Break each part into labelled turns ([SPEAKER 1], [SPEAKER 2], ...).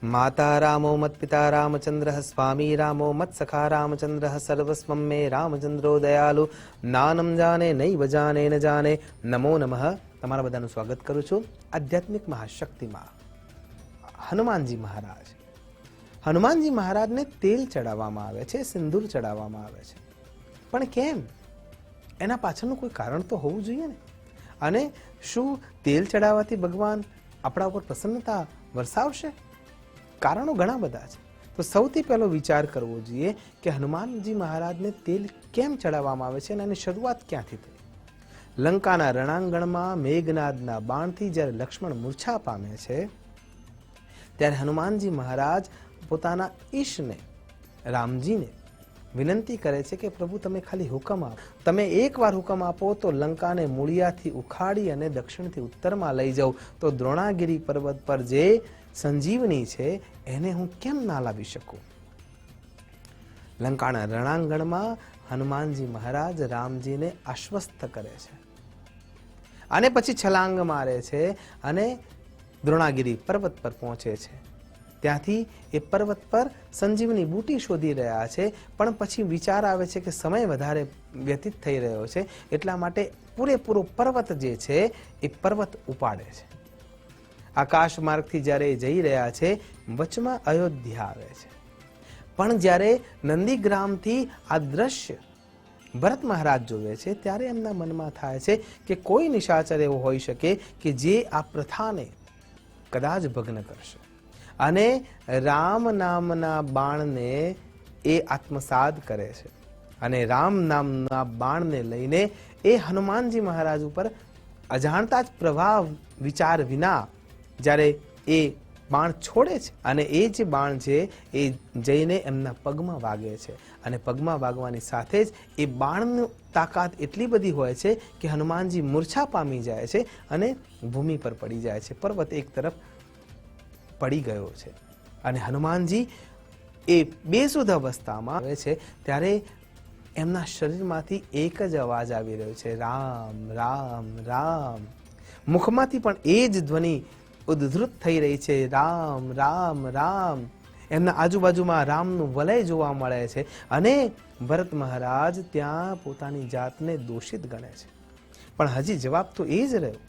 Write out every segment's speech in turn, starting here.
[SPEAKER 1] माता रामो मत्पिता रामचंद्रः स्वामी रामो मत्सखा रामचंद्रः सर्वस्वं मे रामचंद्रो दयालु नानम जाने नैव जाने न जाने नमो नमः। તમારા બધાનું સ્વાગત કરું છું આધ્યાત્મિક મહાશક્તિમાં। હનુમાનજી મહારાજ, હનુમાનજી મહારાજને તેલ ચડાવવામાં આવે છે, સિંદૂર ચડાવવામાં આવે છે, પણ કેમ? એના પાછળનું કોઈ કારણ તો હોવું જોઈએ ને। અને શું તેલ ચડાવવાથી ભગવાન આપણા ઉપર પ્રસન્નતા વરસાવશે? કારણો ઘણા બધા છે। તો સૌથી પહેલો વિચાર કરવો જોઈએ કે હનુમાનજી મહારાજને તેલ કેમ ચડાવવામાં આવે છે અને એની શરૂઆત ક્યાંથી થઈ? લંકાના રણાંગણમાં મેઘનાદના બાણથી જ્યારે લક્ષ્મણ મૂર્છા પામે છે ત્યારે હનુમાનજી મહારાજ પોતાના ઈશને રામજીને વિનંતી કરે છે કે પ્રભુ તમે ખાલી હુકમ આપો, તમે એકવાર હુકમ આપો તો લંકાને મૂળિયાથી ઉખાડી અને દક્ષિણથી ઉત્તરમાં લઈ જાઉં તો દ્રોણાગિરી પર્વત પર જે સંજીવની છે એને હું કેમ ના લાવી શકું? લંકાના રણાંગણમાં હનુમાનજી મહારાજ રામજીને આશ્વસ્ત કરે છે અને પછી છલાંગ મારે છે અને દ્રોણાગિરી પર્વત પર પહોંચે છે। ત્યાંથી એ પર્વત પર સંજીવની બૂટી શોધી રહ્યા છે, પણ પછી વિચાર આવે છે કે સમય વધારે વ્યતીત થઈ રહ્યો છે, એટલા માટે પૂરેપૂરો પર્વત જે છે એ પર્વત ઉપાડે છે। આકાશ માર્ગથી જ્યારે જઈ રહ્યા છે વચમાં અયોધ્યા આવે છે, પણ જ્યારે નંદીગ્રામથી આ દ્રશ્ય ભરત મહારાજ જોવે છે ત્યારે એમના મનમાં થાય છે કે કોઈ નિશાચર એવો હોઈ શકે કે જે આ પ્રથાને કદાચ ભગ્ન કરશે અને રામ નામના બાણને એ આત્મસાત કરે છે અને રામ નામના બાણને લઈને એ હનુમાનજી મહારાજ ઉપર અજાણતા જ પ્રભાવ વિચાર વિના જ્યારે એ બાણ છોડે છે અને એ જે બાણ છે એ જઈને એમના પગમાં વાગે છે અને પગમાં વાગવાની સાથે જ એ બાણની તાકાત એટલી બધી હોય છે કે હનુમાનજી મૂર્છા પામી જાય છે અને ભૂમિ પર પડી જાય છે। પર્વત એક તરફ પડી ગયો છે અને હનુમાનજી એ બેસુધ અવસ્થામાં આવે છે ત્યારે એમના શરીરમાંથી એક જ અવાજ આવી રહ્યો છે, રામ રામ રામ। મુખમાંથી પણ એ જ ધ્વનિ ઉદ્ધૃત થઈ રહી છે, રામ રામ રામ। એમના આજુબાજુમાં રામનું વલય જોવા મળે છે અને ભરત મહારાજ ત્યાં પોતાની જાતને દોષિત ગણે છે, પણ હજી જવાબ તો એ જ રહ્યો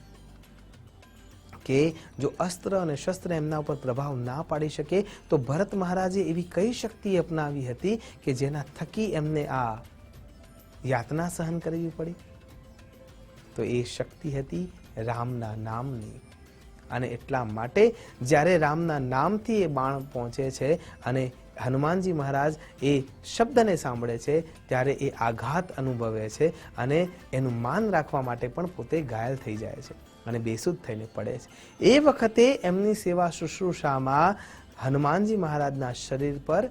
[SPEAKER 1] કે જો અસ્ત્ર અને શસ્ત્ર એમના ઉપર પ્રભાવ ના પાડી શકે તો ભરત મહારાજે એવી કઈ શક્તિ અપનાવી હતી કે જેના થકી એમને આ યાતના સહન કરવી પડી? તો એ શક્તિ હતી રામના નામની। અને એટલા માટે જ્યારે રામના નામથી એ બાણ પહોંચે છે અને હનુમાનજી મહારાજ એ શબ્દને સાંભળે છે ત્યારે એ આઘાત અનુભવે છે અને એનું માન રાખવા માટે પણ પોતે ઘાયલ થઈ જાય છે અને બેસુધ થઈને પડે છે। એ વખતે એમની સેવા શુશ્રૂષામાં હનુમાનજી મહારાજના શરીર પર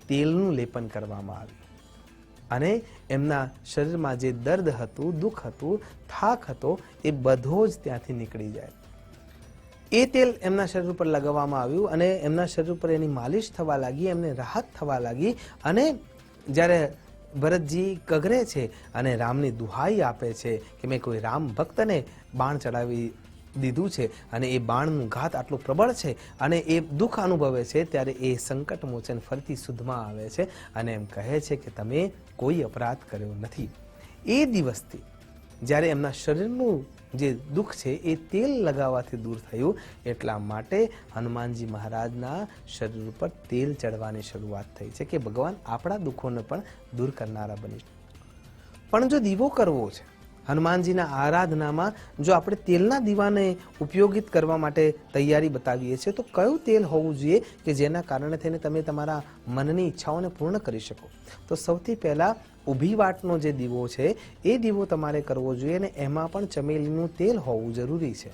[SPEAKER 1] તેલનું લેપન કરવામાં આવ્યું અને એમના શરીરમાં જે દર્દ હતું, દુઃખ હતું, થાક હતો એ બધો જ ત્યાંથી નીકળી જાય। એ તેલ એમના શરીર ઉપર લગાવવામાં આવ્યું અને એમના શરીર ઉપર એની માલિશ થવા લાગી, એમને રાહત થવા લાગી અને જ્યારે ભરતજી કગરે છે અને રામની દુહાઈ આપે છે કે મેં કોઈ રામ ભક્તને બાણ ચડાવી દીધું છે અને એ બાણનું ઘાત આટલું પ્રબળ છે અને એ દુઃખ અનુભવે છે ત્યારે એ સંકટ મોચન ફરીથી સુધમાં આવે છે અને એમ કહે છે કે તમે કોઈ અપરાધ કર્યો નથી। એ દિવસથી જ્યારે એમના શરીરનું જે દુઃખ છે એ તેલ લગાવવાથી દૂર થયું, એટલા માટે હનુમાનજી મહારાજના શરીર ઉપર તેલ ચડવાની શરૂઆત થઈ છે કે ભગવાન આપણા દુઃખોને પણ દૂર કરનારા બની। પણ જો દીવો કરવો છે હનુમાનજીના આરાધનામાં, જો આપણે તેલના દીવાને ઉપયોગિત કરવા માટે તૈયારી બતાવીએ છીએ તો કયું તેલ હોવું જોઈએ કે જેના કારણે થઈને તમે તમારા મનની ઈચ્છાઓને પૂર્ણ કરી શકો? તો સૌથી પહેલાં ઊભી વાટનો જે દીવો છે એ દીવો તમારે કરવો જોઈએ અને એમાં પણ ચમેલીનું તેલ હોવું જરૂરી છે।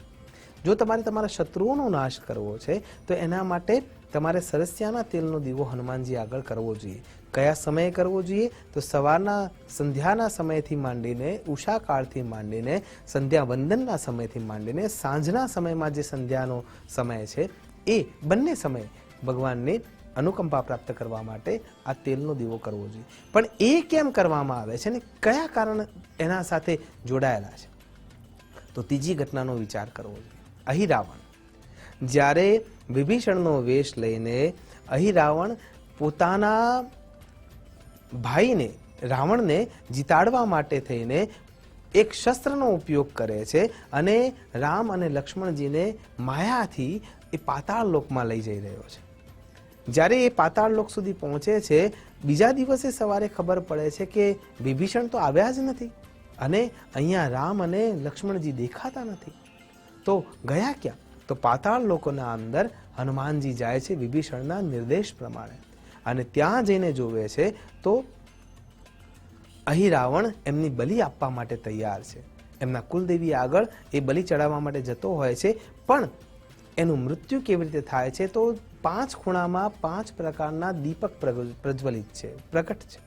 [SPEAKER 1] જો તમારે તમારા શત્રુઓનો નાશ કરવો છે તો એના માટે તમારે સરસિયાના તેલનો દીવો હનુમાનજી આગળ કરવો જોઈએ। કયા સમયે કરવો જોઈએ? તો સવારના સંધ્યાના સમયથી માંડીને, ઉષાકાળથી માંડીને, સંધ્યા વંદનના સમયથી માંડીને સાંજના સમયમાં જે સંધ્યાનો સમય છે એ બંને સમયે ભગવાનને અનુકંપા પ્રાપ્ત કરવા માટે આ તેલનો દીવો કરવો જોઈએ। પણ એ કેમ કરવામાં આવે છે ને કયા કારણ એના સાથે જોડાયેલા છે? તો ત્રીજી ઘટનાનો વિચાર કરવો જોઈએ। અહીં રાવણ જ્યારે વિભીષણનો વેશ લઈને અહીં રાવણ પોતાના ભાઈને રાવણને જીતાડવા માટે થઈને એક શસ્ત્રનો ઉપયોગ કરે છે અને રામ અને લક્ષ્મણજીને માયાથી એ પાતાળ લોકમાં લઈ જઈ રહ્યો છે. જ્યારે એ પાતાળ લોક સુધી પહોંચે છે, બીજા દિવસે સવારે ખબર પડે છે કે વિભીષણ તો આવ્યા જ નથી અને અહીંયા રામ અને લક્ષ્મણજી દેખાતા નથી. તો ગયા ક્યાં? તો પાતાળ લોકોના અંદર હનુમાનજી જાય છે વિભીષણના નિર્દેશ પ્રમાણે અને ત્યાં જઈને જોવે છે તો અહીં રાવણ એમની બલિ આપવા માટે તૈયાર છે. એમના કુલદેવી આગળ એ બલિ ચડાવવા માટે જતો હોય છે, પણ એનું મૃત્યુ કેવી રીતે થાય છે? તો 5 ખૂણામાં 5 પ્રકારના દીપક પ્રજ્વલિત છે, પ્રગટ છે.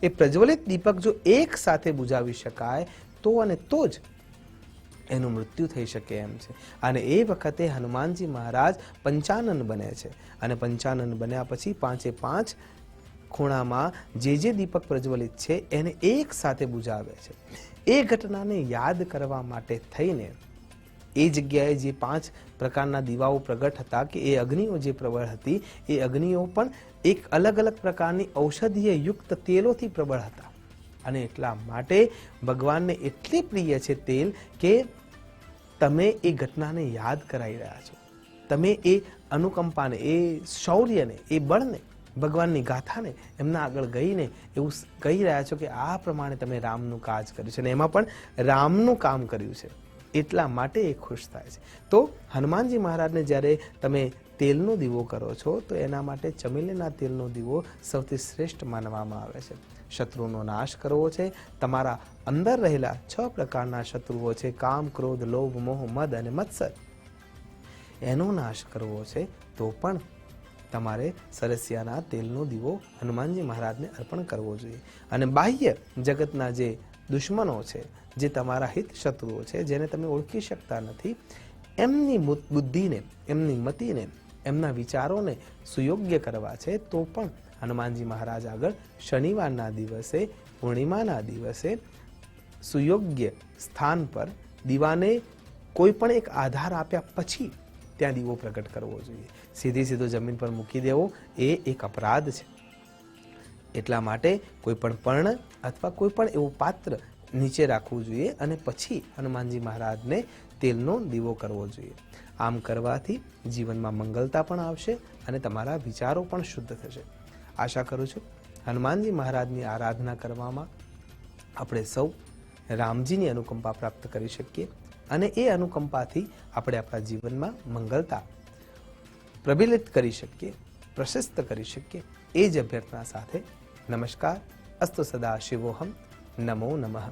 [SPEAKER 1] એ પ્રજ્વલિત દીપક જો એક સાથે બુઝાવી શકાય તો અને તો જ એનું મૃત્યુ થઈ શકે એમ છે. અને એ વખતે હનુમાનજી મહારાજ પંચાનન બને છે અને પંચાનન બન્યા પછી 5 ખૂણામાં જે દીપક પ્રજ્વલિત છે એને એક સાથે બુઝાવે છે. એ ઘટનાને યાદ કરવા માટે થઈને એ જગ્યાએ જે 5 પ્રકારના દીવાઓ પ્રગટ હતા કે એ અગ્નિઓ જે પ્રબળ હતી, એ અગ્નિઓ પણ એક અલગ અલગ પ્રકારની ઔષધીય યુક્ત તેલોથી પ્રબળ હતા. અને એટલા માટે ભગવાનને એટલી પ્રિય છે તેલ કે તમે એ ઘટનાને યાદ કરાવી રહ્યા છો. તમે એ અનુકંપાને, એ શૌર્યને, એ બળને, ભગવાનની ગાથાને એમના આગળ ગઈને એવું કહી રહ્યા છો કે આ પ્રમાણે તમે રામનું કાજ કર્યું છે અને એમાં પણ રામનું કામ કર્યું છે. એટલા માટે એ ખુશ થાય છે. તો હનુમાનજી મહારાજને જ્યારે તમે તેલનો દીવો કરો છો તો એના માટે ચમેલીના તેલનો દીવો સૌથી શ્રેષ્ઠ માનવામાં આવે છે. શત્રુનો નાશ કરવો છે, તમારા અંદર રહેલા 6 પ્રકારના શત્રુઓ છે, કામ, ક્રોધ, લોભ, મોહ, મદ અને મત્સર, એનો નાશ કરવો છે, તો પણ તમારે સરસિયાના તેલનો દીવો હનુમાનજી મહારાજને અર્પણ કરવો જોઈએ. અને બાહ્ય જગતના જે દુશ્મનો છે, જે તમારા હિત શત્રુઓ છે, જેને તમે ઓળખી શકતા નથી, એમની બુદ્ધિને, એમની મતિને, એમના વિચારોને સુયોગ્ય કરવા છે, તો પણ હનુમાનજી મહારાજ આગળ શનિવારના દિવસે, પૂર્ણિમાના દિવસે સુયોગ્ય સ્થાન પર દીવાને કોઈ પણ એક આધાર આપ્યા પછી ત્યાં દીવો પ્રગટ કરવો જોઈએ. સીધો જમીન પર મૂકી દેવો એ એક અપરાધ છે. એટલા માટે કોઈ પણ પર્ણ અથવા કોઈ પણ એવું પાત્ર નીચે રાખવું જોઈએ અને પછી હનુમાનજી મહારાજને તેલનો દીવો કરવો જોઈએ. આમ કરવાથી જીવનમાં મંગલતા પણ આવશે અને તમારા વિચારો પણ શુદ્ધ થશે. આશા કરું છું હનુમાનજી મહારાજની આરાધના કરવામાં આપણે સૌ રામજીની અનુકંપા પ્રાપ્ત કરી શકીએ અને એ અનુકંપાથી આપણે આપણા જીવનમાં મંગલતા પ્રબલિત કરી શકીએ, પ્રશસ્ત કરી શકીએ. એ જ અભ્યર્થના સાથે નમસ્કાર. અસ્તુ સદા શિવોહમ. નમો નમઃ.